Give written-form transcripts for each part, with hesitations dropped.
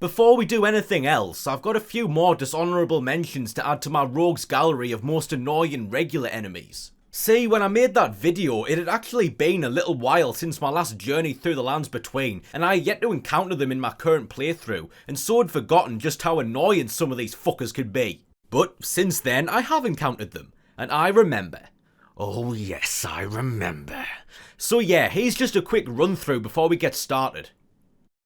Before we do anything else, I've got a few more dishonourable mentions to add to my rogues gallery of most annoying regular enemies. See, when I made that video, it had actually been a little while since my last journey through the lands between, and I had yet to encounter them in my current playthrough, and so had forgotten just how annoying some of these fuckers could be. But since then, I have encountered them, and I remember. Oh yes, I remember. So yeah, here's just a quick run through before we get started.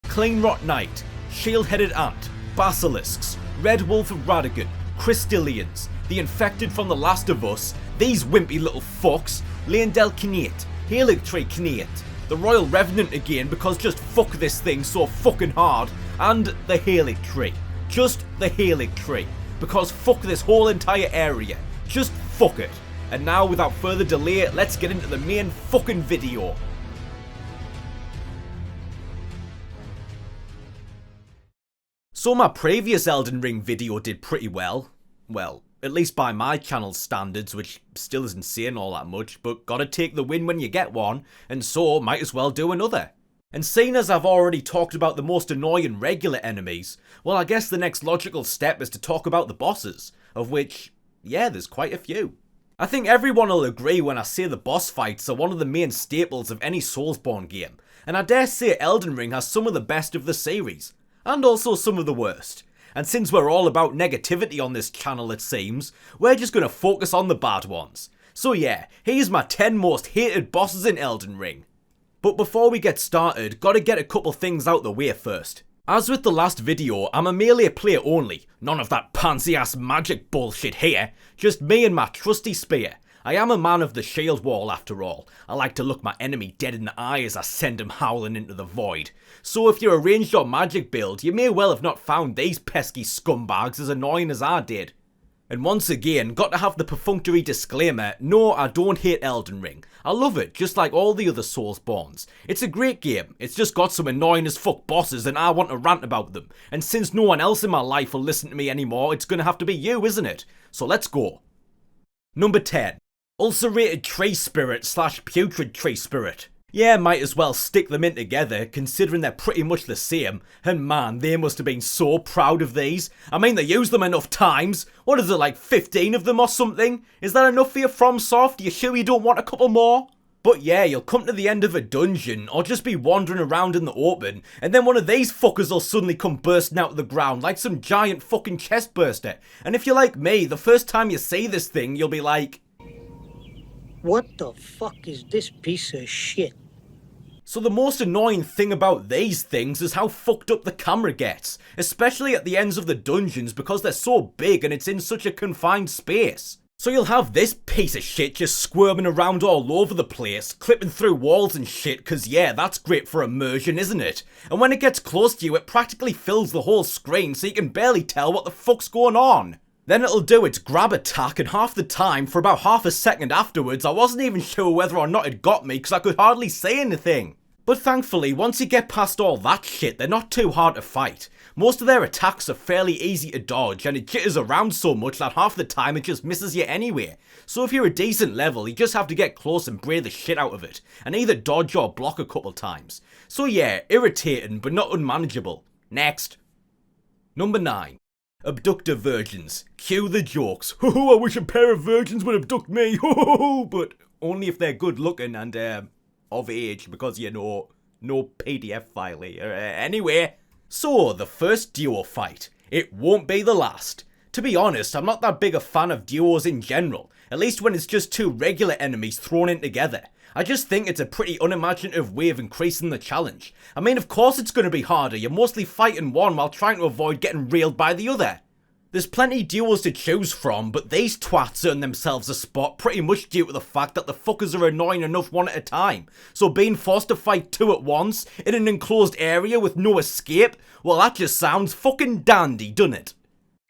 Cleanrot Knight, Shield-Headed Ant, Basilisks, Red Wolf of Radagon, Crystallians, the Infected from The Last of Us, these wimpy little fucks, Leondel Knight, Helix Tree Knight, the Royal Revenant again because just fuck this thing so fucking hard, and the Helix Tree. Just the Helix Tree. Because fuck this whole entire area. Just fuck it. And now without further delay, let's get into the main fucking video. So my previous Elden Ring video did pretty well. Well, at least by my channel's standards, which still isn't saying all that much, but gotta take the win when you get one, and so might as well do another. And seeing as I've already talked about the most annoying regular enemies, well I guess the next logical step is to talk about the bosses, of which, yeah, there's quite a few. I think everyone will agree when I say the boss fights are one of the main staples of any Soulsborne game, and I dare say Elden Ring has some of the best of the series, and also some of the worst. And since we're all about negativity on this channel it seems, we're just gonna focus on the bad ones. So yeah, here's my 10 most hated bosses in Elden Ring. But before we get started, gotta get a couple things out the way first. As with the last video, I'm a melee player only, none of that pansy ass magic bullshit here, just me and my trusty spear. I am a man of the shield wall after all. I like to look my enemy dead in the eye as I send him howling into the void. So if you're a ranged or magic build, you may well have not found these pesky scumbags as annoying as I did. And once again, got to have the perfunctory disclaimer, no, I don't hate Elden Ring. I love it, just like all the other Soulsborns. It's a great game, it's just got some annoying as fuck bosses and I want to rant about them. And since no one else in my life will listen to me anymore, it's gonna have to be you, isn't it? So let's go. Number 10. Ulcerated Tree Spirit / Putrid Tree Spirit. Yeah, might as well stick them in together, considering they're pretty much the same, and man, they must have been so proud of these. I mean, they used them enough times. What is it, like 15 of them or something? Is that enough for you, FromSoft? You sure you don't want a couple more? But yeah, you'll come to the end of a dungeon, or just be wandering around in the open, and then one of these fuckers will suddenly come bursting out of the ground like some giant fucking chest burster. And if you're like me, the first time you see this thing, you'll be like, what the fuck is this piece of shit? So the most annoying thing about these things is how fucked up the camera gets, especially at the ends of the dungeons because they're so big and it's in such a confined space. So you'll have this piece of shit just squirming around all over the place, clipping through walls and shit, cause yeah, that's great for immersion, isn't it? And when it gets close to you, it practically fills the whole screen so you can barely tell what the fuck's going on. Then it'll do its grab attack, and half the time, for about half a second afterwards, I wasn't even sure whether or not it got me because I could hardly say anything. But thankfully, once you get past all that shit, they're not too hard to fight. Most of their attacks are fairly easy to dodge, and it jitters around so much that half the time it just misses you anyway. So if you're a decent level, you just have to get close and braid the shit out of it, and either dodge or block a couple times. So yeah, irritating, but not unmanageable. Next. Number 9. Abductor virgins. Cue the jokes. I wish a pair of virgins would abduct me. But only if they're good looking and of age, because you know, no PDF file here. Anyway, so the first duo fight. It won't be the last. To be honest, I'm not that big a fan of duos in general, at least when it's just two regular enemies thrown in together. I just think it's a pretty unimaginative way of increasing the challenge. I mean, of course it's going to be harder, you're mostly fighting one while trying to avoid getting railed by the other. There's plenty duos to choose from, but these twats earn themselves a spot pretty much due to the fact that the fuckers are annoying enough one at a time. So being forced to fight two at once, in an enclosed area with no escape, well that just sounds fucking dandy, doesn't it?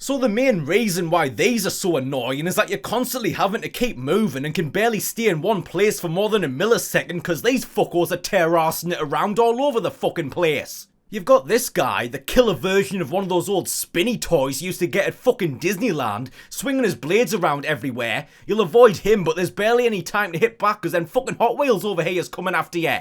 So the main reason why these are so annoying is that you're constantly having to keep moving and can barely stay in one place for more than a millisecond because these fuckos are tear-arsing it around all over the fucking place. You've got this guy, the killer version of one of those old spinny toys you used to get at fucking Disneyland, swinging his blades around everywhere. You'll avoid him, but there's barely any time to hit back because then fucking Hot Wheels over here is coming after you.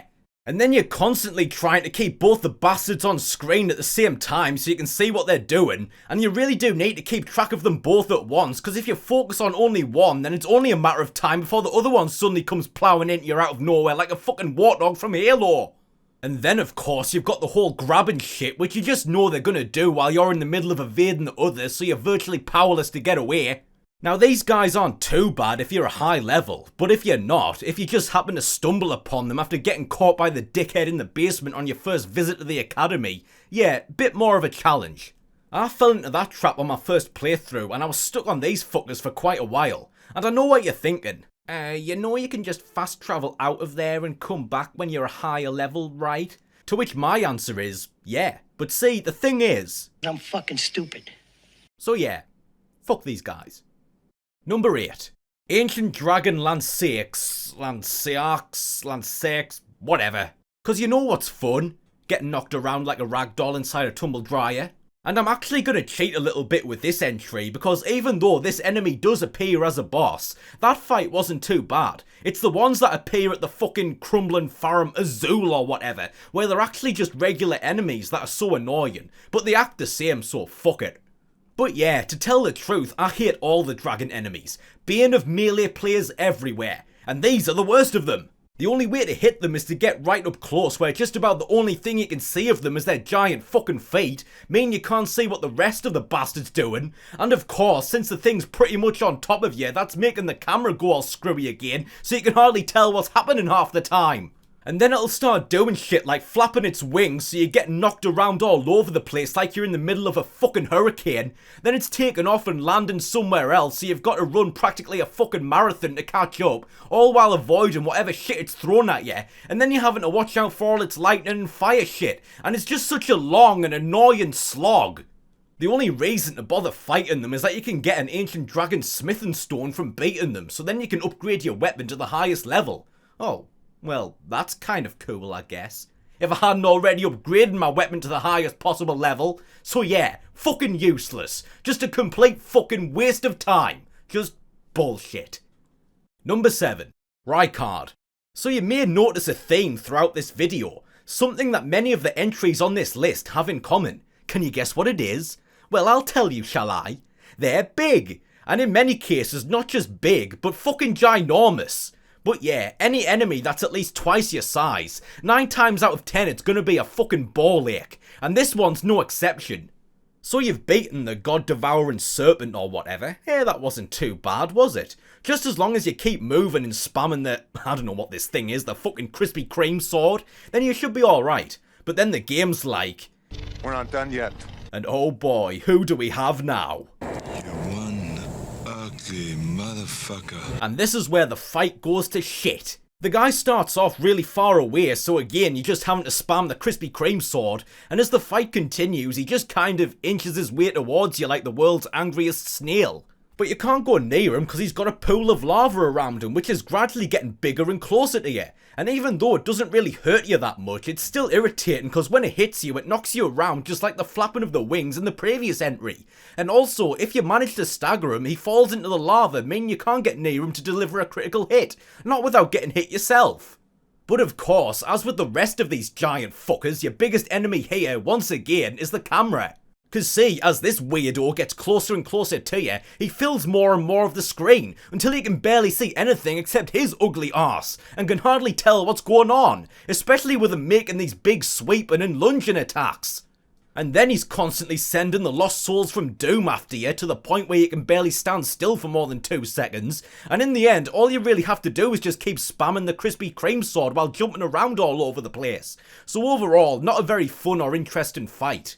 And then you're constantly trying to keep both the bastards on screen at the same time so you can see what they're doing, and you really do need to keep track of them both at once, because if you focus on only one, then it's only a matter of time before the other one suddenly comes ploughing into you out of nowhere like a fucking warthog from Halo. And then of course you've got the whole grabbing shit, which you just know they're gonna do while you're in the middle of evading the others, so you're virtually powerless to get away. Now these guys aren't too bad if you're a high level, but if you're not, if you just happen to stumble upon them after getting caught by the dickhead in the basement on your first visit to the academy, yeah, bit more of a challenge. I fell into that trap on my first playthrough and I was stuck on these fuckers for quite a while, and I know what you're thinking. You know you can just fast travel out of there and come back when you're a higher level, right? To which my answer is, yeah. But see, the thing is, I'm fucking stupid. So yeah, fuck these guys. Number 8. Ancient Dragon Lanceaux, whatever. Cause you know what's fun? Getting knocked around like a ragdoll inside a tumble dryer. And I'm actually gonna cheat a little bit with this entry, because even though this enemy does appear as a boss, that fight wasn't too bad. It's the ones that appear at the fucking crumbling Farum Azul or whatever, where they're actually just regular enemies that are so annoying, but they act the same, so fuck it. But yeah, to tell the truth, I hate all the dragon enemies, bane of melee players everywhere, and these are the worst of them. The only way to hit them is to get right up close, where just about the only thing you can see of them is their giant fucking feet, meaning you can't see what the rest of the bastard's doing, and of course, since the thing's pretty much on top of you, that's making the camera go all screwy again, so you can hardly tell what's happening half the time. And then it'll start doing shit like flapping its wings so you get knocked around all over the place like you're in the middle of a fucking hurricane. Then it's taken off and landing somewhere else, so you've got to run practically a fucking marathon to catch up, all while avoiding whatever shit it's thrown at you. And then you're having to watch out for all its lightning and fire shit. And it's just such a long and annoying slog. The only reason to bother fighting them is that you can get an ancient dragon smithing stone from beating them, so then you can upgrade your weapon to the highest level. Oh. Well, that's kind of cool, I guess. If I hadn't already upgraded my weapon to the highest possible level. So yeah, fucking useless. Just a complete fucking waste of time. Just bullshit. Number 7. Rykard. So you may notice a theme throughout this video. Something that many of the entries on this list have in common. Can you guess what it is? Well, I'll tell you, shall I? They're big. And in many cases, not just big, but fucking ginormous. But yeah, any enemy that's at least twice your size, 9 times out of 10 it's gonna be a fucking ball ache, and this one's no exception. So you've beaten the god-devouring serpent or whatever. Hey, that wasn't too bad, was it? Just as long as you keep moving and spamming the, I don't know what this thing is, the fucking Krispy Kreme sword, then you should be alright. But then the game's like, we're not done yet. And oh boy, who do we have now? Ugly motherfucker. And this is where the fight goes to shit. The guy starts off really far away, so again you're just having to spam the Krispy Kreme sword, and as the fight continues he just kind of inches his way towards you like the world's angriest snail. But you can't go near him because he's got a pool of lava around him, which is gradually getting bigger and closer to you. And even though it doesn't really hurt you that much, it's still irritating because when it hits you, it knocks you around just like the flapping of the wings in the previous entry. And also, if you manage to stagger him, he falls into the lava, meaning you can't get near him to deliver a critical hit, not without getting hit yourself. But of course, as with the rest of these giant fuckers, your biggest enemy here, once again, is the camera. Cause see, as this weirdo gets closer and closer to you, he fills more and more of the screen, until you can barely see anything except his ugly arse, and can hardly tell what's going on, especially with him making these big sweeping and lunging attacks. And then he's constantly sending the lost souls from Doom after you to the point where you can barely stand still for more than 2 seconds, and in the end all you really have to do is just keep spamming the Krispy Kreme sword while jumping around all over the place. So overall, not a very fun or interesting fight.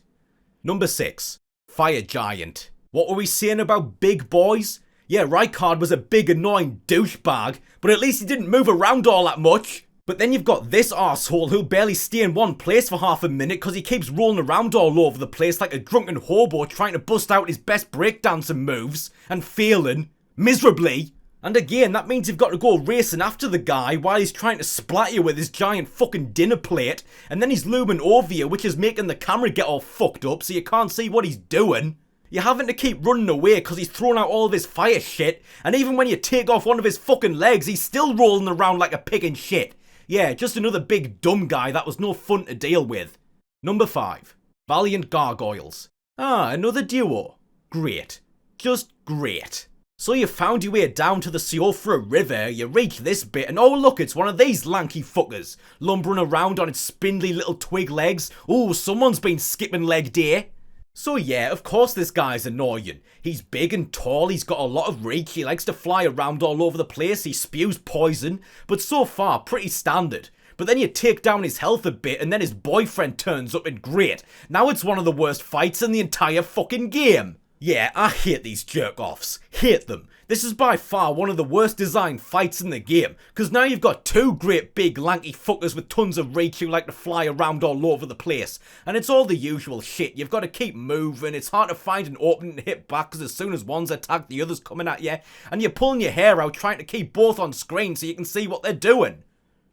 Number 6. Fire Giant. What were we saying about big boys? Yeah, Rykard was a big annoying douchebag, but at least he didn't move around all that much. But then you've got this arsehole who'll barely stay in one place for half a minute because he keeps rolling around all over the place like a drunken hobo trying to bust out his best breakdancing moves, and failing miserably. And again, that means you've got to go racing after the guy while he's trying to splat you with his giant fucking dinner plate, and then he's looming over you, which is making the camera get all fucked up so you can't see what he's doing. You're having to keep running away because he's thrown out all of his fire shit, and even when you take off one of his fucking legs, he's still rolling around like a pig in shit. Yeah, just another big dumb guy that was no fun to deal with. Number 5. Valiant gargoyles. Ah, another duo. Great. Just great. So you found your way down to the Siofra River, you reach this bit, and oh look, it's one of these lanky fuckers, lumbering around on its spindly little twig legs. Ooh, someone's been skipping leg day. So yeah, of course this guy's annoying. He's big and tall, he's got a lot of reach, he likes to fly around all over the place, he spews poison, but so far pretty standard. But then you take down his health a bit and then his boyfriend turns up and great. Now it's one of the worst fights in the entire fucking game. Yeah, I hate these jerk-offs. Hate them. This is by far one of the worst designed fights in the game, because now you've got two great big lanky fuckers with tons of reach who like to fly around all over the place. And it's all the usual shit. You've got to keep moving, it's hard to find an opening to hit back because as soon as one's attacked, the other's coming at you. And you're pulling your hair out trying to keep both on screen so you can see what they're doing.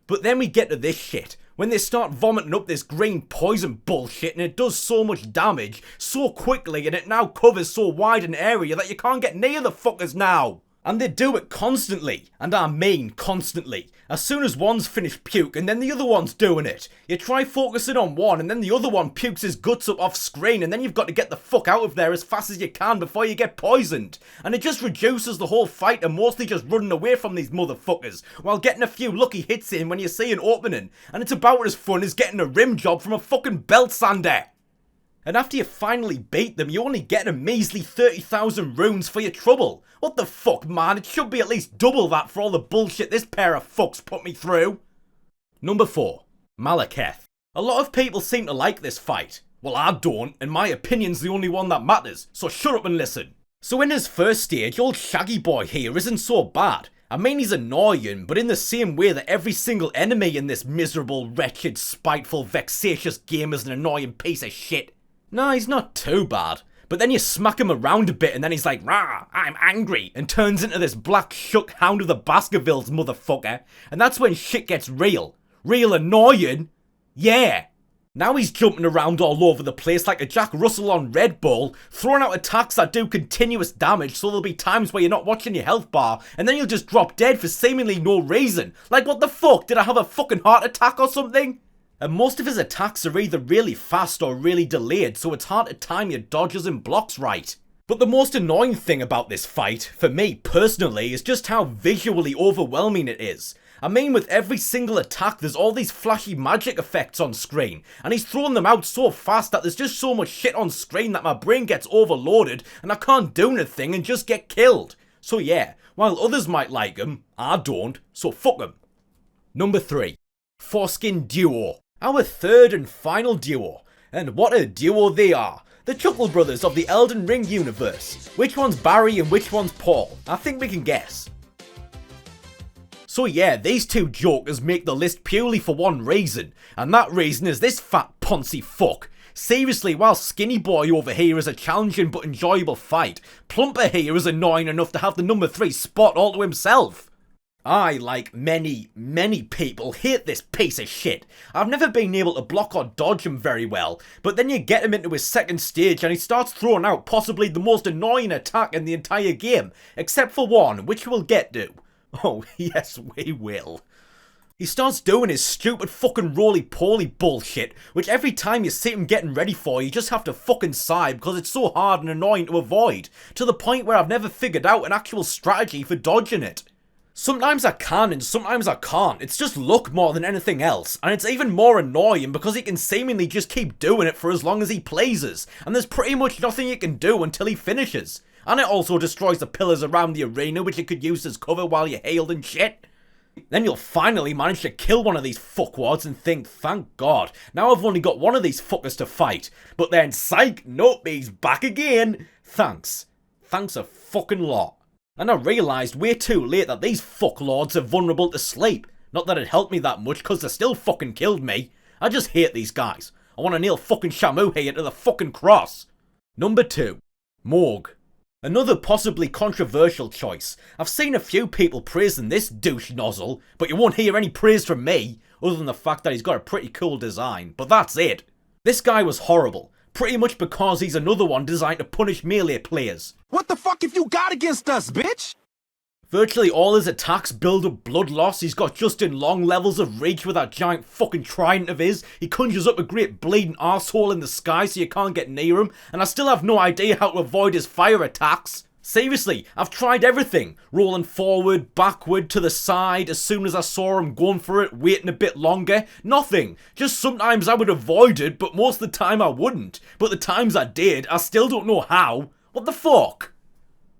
But then we get to this shit, when they start vomiting up this green poison bullshit and it does so much damage so quickly and it now covers so wide an area that you can't get near the fuckers now. And they do it constantly, and I mean constantly. As soon as one's finished puke and then the other one's doing it. You try focusing on one and then the other one pukes his guts up off screen and then you've got to get the fuck out of there as fast as you can before you get poisoned. And it just reduces the whole fight to mostly just running away from these motherfuckers while getting a few lucky hits in when you see an opening. And it's about as fun as getting a rim job from a fucking belt sander. And after you finally beat them, you only get a measly 30,000 runes for your trouble. What the fuck, man? It should be at least double that for all the bullshit this pair of fucks put me through. Number 4. Maliketh. A lot of people seem to like this fight. Well, I don't, and my opinion's the only one that matters, so shut up and listen. So in his first stage, old Shaggy Boy here isn't so bad. I mean, he's annoying, but in the same way that every single enemy in this miserable, wretched, spiteful, vexatious game is an annoying piece of shit. Nah, he's not too bad. But then you smack him around a bit and then he's like, rah, I'm angry, and turns into this black shuck hound of the Baskervilles motherfucker. And that's when shit gets real. Real annoying. Yeah. Now he's jumping around all over the place like a Jack Russell on Red Bull, throwing out attacks that do continuous damage, so there'll be times where you're not watching your health bar, and then you'll just drop dead for seemingly no reason. Like, what the fuck? Did I have a fucking heart attack or something? And most of his attacks are either really fast or really delayed, so it's hard to time your dodges and blocks right. But the most annoying thing about this fight, for me personally, is just how visually overwhelming it is. I mean, with every single attack there's all these flashy magic effects on screen, and he's throwing them out so fast that there's just so much shit on screen that my brain gets overloaded and I can't do anything and just get killed. So yeah, while others might like him, I don't, so fuck him. Number 3. Foreskin Duo. Our third and final duo. And what a duo they are. The Chuckle Brothers of the Elden Ring universe. Which one's Barry and which one's Paul? I think we can guess. So yeah, these two jokers make the list purely for one reason. And that reason is this fat poncy fuck. Seriously, while Skinny Boy over here is a challenging but enjoyable fight, Plumper here is annoying enough to have the number 3 spot all to himself. I, like many people, hate this piece of shit. I've never been able to block or dodge him very well, but then you get him into his second stage and he starts throwing out possibly the most annoying attack in the entire game, except for one, which we'll get to. Oh, yes, we will. He starts doing his stupid fucking roly-poly bullshit, which every time you see him getting ready for, you just have to fucking sigh because it's so hard and annoying to avoid, to the point where I've never figured out an actual strategy for dodging it. Sometimes I can and sometimes I can't, it's just luck more than anything else, and it's even more annoying because he can seemingly just keep doing it for as long as he pleases, and there's pretty much nothing he can do until he finishes. And it also destroys the pillars around the arena which you could use as cover while you're healed and shit. Then you'll finally manage to kill one of these fuckwads and think, thank God, now I've only got one of these fuckers to fight. But then, psych, nope, he's back again. Thanks. Thanks a fucking lot. And I realised way too late that these fucklords are vulnerable to sleep. Not that it helped me that much, cause they still fucking killed me. I just hate these guys. I want to nail fucking Shamu here to the fucking cross. Number 2. Mohg. Another possibly controversial choice. I've seen a few people praising this douche nozzle, but you won't hear any praise from me, other than the fact that he's got a pretty cool design, but that's it. This guy was horrible. Pretty much because he's another one designed to punish melee players. What the fuck have you got against us, bitch? Virtually all his attacks build up blood loss. He's got just in long levels of reach with that giant fucking trident of his. He conjures up a great bleeding arsehole in the sky so you can't get near him. And I still have no idea how to avoid his fire attacks. Seriously, I've tried everything. Rolling forward, backward, to the side, as soon as I saw him going for it, waiting a bit longer. Nothing. Just sometimes I would avoid it, but most of the time I wouldn't. But the times I did, I still don't know how. What the fuck?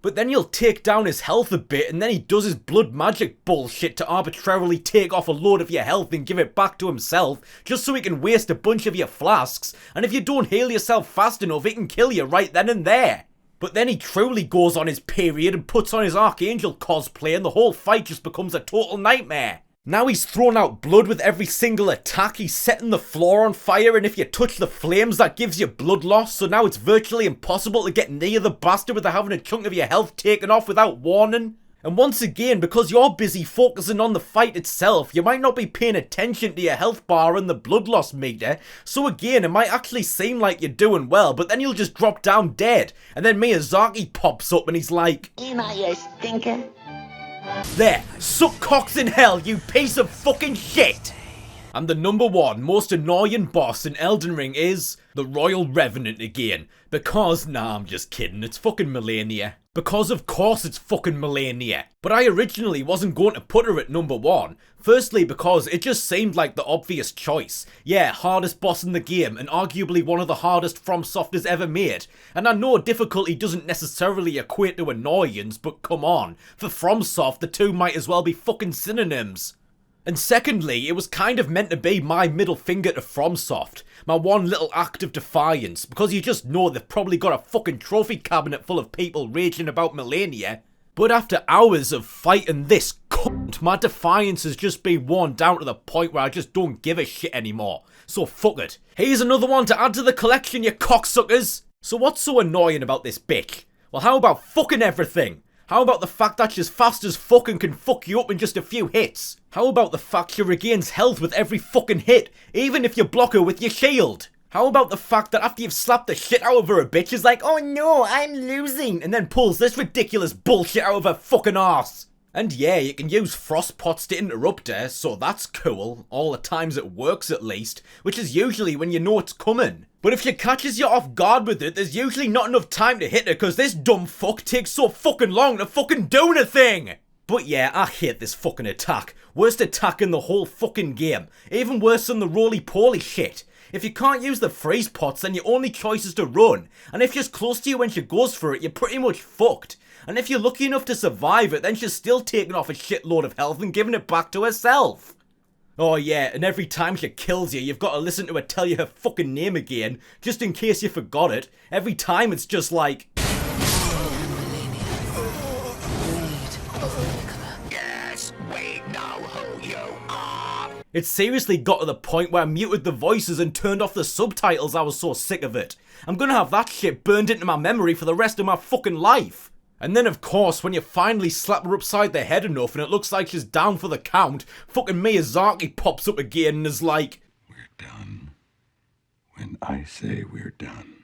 But then you'll take down his health a bit, and then he does his blood magic bullshit to arbitrarily take off a load of your health and give it back to himself, just so he can waste a bunch of your flasks, and if you don't heal yourself fast enough, he can kill you right then and there. But then he truly goes on his period and puts on his Archangel cosplay, and the whole fight just becomes a total nightmare. Now he's throwing out blood with every single attack, he's setting the floor on fire, and if you touch the flames that gives you blood loss, so now it's virtually impossible to get near the bastard without having a chunk of your health taken off without warning. And once again, because you're busy focusing on the fight itself, you might not be paying attention to your health bar and the blood loss meter, so again, it might actually seem like you're doing well, but then you'll just drop down dead, and then Miyazaki pops up and he's like, "Am I a stinker?" There, suck cocks in hell, you piece of fucking shit! And the number one most annoying boss in Elden Ring is the Royal Revenant again. Because, nah, I'm just kidding, it's fucking Malenia. Because of course it's fucking Malenia. But I originally wasn't going to put her at number one. Firstly because it just seemed like the obvious choice. Yeah, hardest boss in the game and arguably one of the hardest FromSoft has ever made. And I know difficulty doesn't necessarily equate to annoyance, but come on. For FromSoft, the two might as well be fucking synonyms. And secondly, it was kind of meant to be my middle finger to FromSoft. My one little act of defiance, because you just know they've probably got a fucking trophy cabinet full of people raging about Malenia. But after hours of fighting this cunt, my defiance has just been worn down to the point where I just don't give a shit anymore. So fuck it. Here's another one to add to the collection, you cocksuckers! So what's so annoying about this bitch? Well, how about fucking everything? How about the fact that she's fast as fuck and can fuck you up in just a few hits? How about the fact she regains health with every fucking hit, even if you block her with your shield? How about the fact that after you've slapped the shit out of her, a bitch is like, "Oh no, I'm losing," and then pulls this ridiculous bullshit out of her fucking arse? And yeah, you can use frost pots to interrupt her, so that's cool, all the times it works at least, which is usually when you know it's coming. But if she catches you off guard with it, there's usually not enough time to hit her because this dumb fuck takes so fucking long to fucking do anything! But yeah, I hate this fucking attack. Worst attack in the whole fucking game. Even worse than the roly-poly shit. If you can't use the freeze pots, then your only choice is to run. And if she's close to you when she goes for it, you're pretty much fucked. And if you're lucky enough to survive it, then she's still taking off a shitload of health and giving it back to herself. Oh yeah, and every time she kills you, you've got to listen to her tell you her fucking name again, just in case you forgot it. Every time it's just like... Yes, we know who you are. It seriously got to the point where I muted the voices and turned off the subtitles. I was so sick of it. I'm gonna have that shit burned into my memory for the rest of my fucking life. And then of course, when you finally slap her upside the head enough and it looks like she's down for the count, fucking Miyazaki pops up again and is like, We're done. When I say we're done.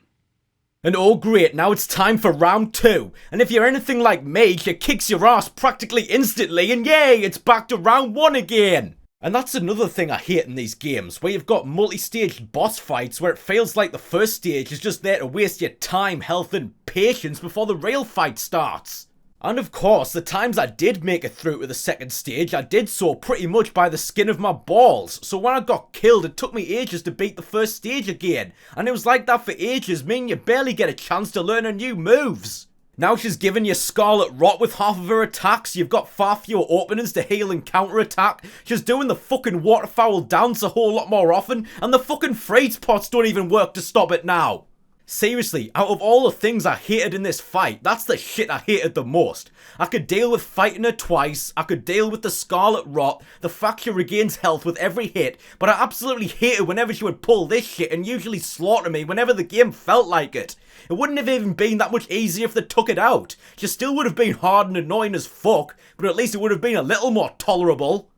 and oh great, now it's time for round 2. And if you're anything like me, she kicks your ass practically instantly and yay, it's back to round 1 again. And that's another thing I hate in these games, where you've got multi-staged boss fights where it feels like the first stage is just there to waste your time, health and patience before the real fight starts. And of course, the times I did make it through to the second stage, I did so pretty much by the skin of my balls. So when I got killed, it took me ages to beat the first stage again. And it was like that for ages, meaning you barely get a chance to learn her new moves. Now she's giving you Scarlet Rot with half of her attacks, you've got far fewer openings to heal and counter-attack, she's doing the fucking waterfowl dance a whole lot more often, and the fucking freeze pots don't even work to stop it now. Seriously, out of all the things I hated in this fight, that's the shit I hated the most. I could deal with fighting her twice, I could deal with the Scarlet Rot, the fact she regains health with every hit, but I absolutely hated whenever she would pull this shit and usually slaughter me whenever the game felt like it. It wouldn't have even been that much easier if they took it out. She still would have been hard and annoying as fuck, but at least it would have been a little more tolerable.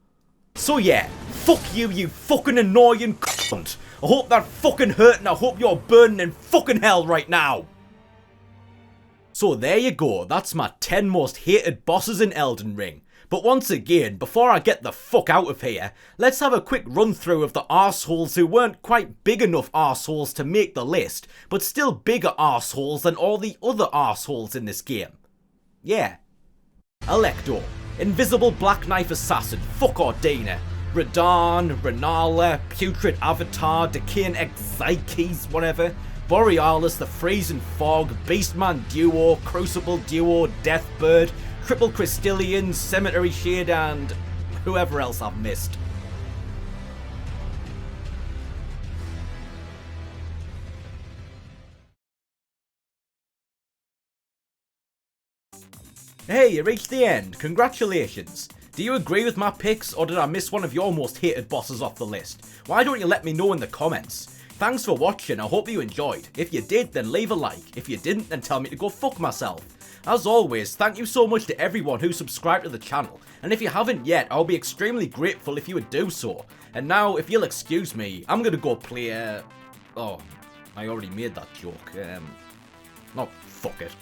So yeah, fuck you, you fucking annoying cunt. I hope that fucking hurt and I hope you're burning in fucking hell right now. So there you go, that's my 10 most hated bosses in Elden Ring. But once again, before I get the fuck out of here, let's have a quick run through of the arseholes who weren't quite big enough arseholes to make the list, but still bigger arseholes than all the other arseholes in this game. Yeah. Elector, Invisible Black Knife Assassin, fuck Ordina. Radahn, Renala, Putrid Avatar, Decaying Exikes, whatever. Borealis, the Freezing Fog, Beastman Duo, Crucible Duo, Deathbird, Triple Crystallian, Cemetery Shade, and whoever else I've missed. Hey, you reached the end. Congratulations. Do you agree with my picks, or did I miss one of your most hated bosses off the list? Why don't you let me know in the comments? Thanks for watching, I hope you enjoyed. If you did, then leave a like. If you didn't, then tell me to go fuck myself. As always, thank you so much to everyone who subscribed to the channel, and if you haven't yet, I'll be extremely grateful if you would do so. And now, if you'll excuse me, I'm gonna go play, oh, I already made that joke, no, fuck it.